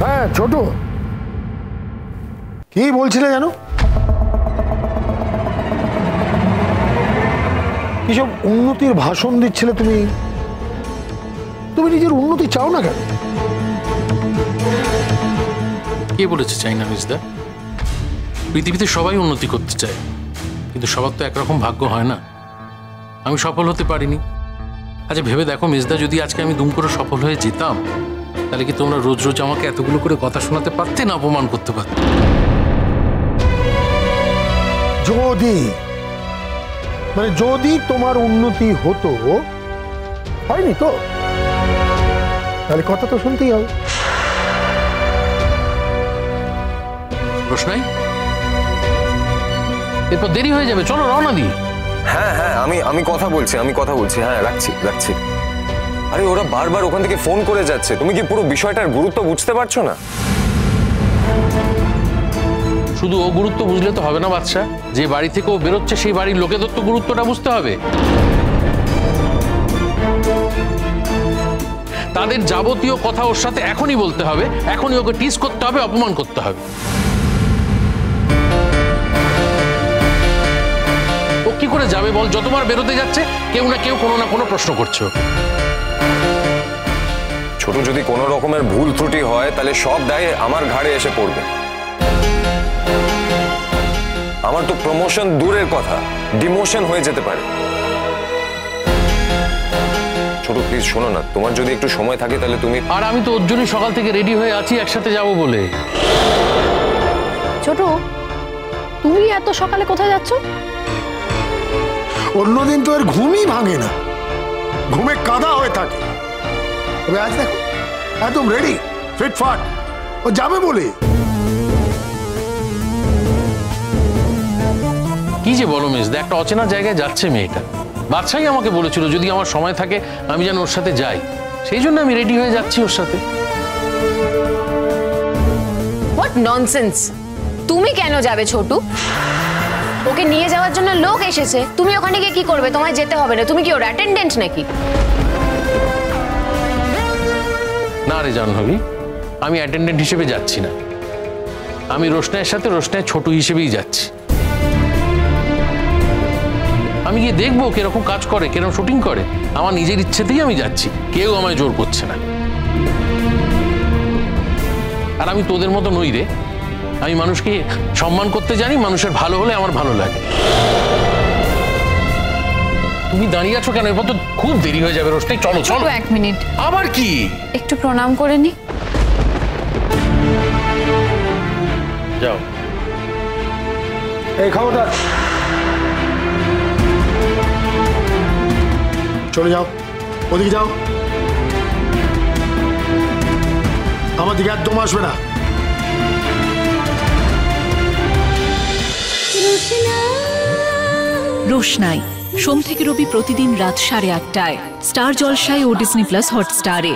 হ্যাঁ ছোট, কি বলছিলে জানো? কিসব উন্নতির ভাষণ দিচ্ছিলে তুমি? তুমি নিজের উন্নতি চাও না কেন? কে বলেছে চাই না মিসদা? পৃথিবীতে সবাই উন্নতি করতে চায়, কিন্তু সবার তো একরকম ভাগ্য হয় না। আমি সফল হতে পারিনি। আচ্ছা ভেবে দেখো মিসদা, যদি আজকে আমি দুম করে সফল হয়ে যেতাম, তাহলে কি তোমরা রোজ রোজ আমাকে এতগুলো করে কথা শোনাতে পারতে, না অপমান করতে পারতে? যদি তোমার উন্নতি হতো, হয়নি তো, তাহলে কথা তো শুনতেই হবে। রোশনাই, এরপর দেরি হয়ে যাবে, চলো রওনা দিই। হ্যাঁ হ্যাঁ, আমি কথা বলছি। হ্যাঁ, রাখছি। আরে ওরা বারবার ওখান থেকে ফোন করে যাচ্ছে, তুমি কি পুরো বিষয়টার গুরুত্ব বুঝতে পারছো না? শুধু ও গুরুত্ব বুঝলে তো হবে না বাদশা, যে বাড়ি থেকে ও বেরোচ্ছে সেই বাড়ির লোকেদের তো গুরুত্বটা বুঝতে হবে। তাদের যাবতীয় কথা ওর সাথে এখনই বলতে হবে, এখনই ওকে টিজ করতে হবে, অপমান করতে হবে। ও কি করে যাবে বল? যতবার বেরোতে যাচ্ছে কেউ না কেউ কোনো না কোনো প্রশ্ন করছে। ছোট, যদি কোনো রকমের ভুল ত্রুটি হয় তাহলে সব দায় আমার ঘাড়ে এসে পড়বে। আমার তো প্রমোশন দূরের কথা, ডিমোশন হয়ে যেতে পারে। ছোট প্লিজ শোনো না, তোমার যদি একটু সময় থাকে তাহলে তুমি। আর আমি তো ওর জন্যই সকাল থেকে রেডি হয়ে আছি, একসাথে যাব বলে। ছোট, তুমি এত সকালে কোথায় যাচ্ছ? অন্যদিন তো এর ঘুমই ভাঙে না, ঘুমে কাদা হয়ে থাকে। তবে আজ দেখো একদম রেডি, ফিটফাট, ও যাবে বলে। কি যে বলো মিস, একটা অচেনা জায়গায় যাচ্ছে মেয়েটা। বাদশাই আমাকে বলেছিল যদি আমার সময় থাকে আমি যেন ওর সাথে যাই, সেই জন্য আমি রেডি হয়ে যাচ্ছি ওর সাথে। What nonsense! তুমি কেন যাবে ছোটু? ওকে নিয়ে যাওয়ার জন্য লোক এসেছে, তুমি ওখানে গিয়ে কি করবে? তোমায় যেতে হবে না, তুমি কি ওর অ্যাটেন্ডেন্ট নাকি? না রে জাহ্নবী, আমি অ্যাটেন্ডেন্ট হিসেবে যাচ্ছি না, আমি রোশনাইয়ের সাথে রোশনাই ছোট হিসেবেই যাচ্ছি। আমি গিয়ে দেখবো কিরকম কাজ করে, কিরকম শুটিং করে, আমার নিজের ইচ্ছেতেই আমি যাচ্ছি, কেউ আমায় জোর করছে না। আর আমি তোদের মতো নই রে, আমি মানুষকে সম্মান করতে জানি, মানুষের ভালো হলে আমার ভালো লাগে। তুমি দাঁড়িয়ে আছো কেন? এরপর তো খুব দেরি হয়ে যাবে। রোশনাই চলো চলো। এক মিনিট, আবার কি? একটু প্রণাম করে নি। যাও। এই খবরদার, চলে যাও, ওদিকে যাও, আমার দিকে একদম আসবে না। রোশনাই সোম থেকে রবি প্রতিদিন রাত 8:30টায় স্টার জলসায় ও ডিজনি প্লাস হটস্টারে।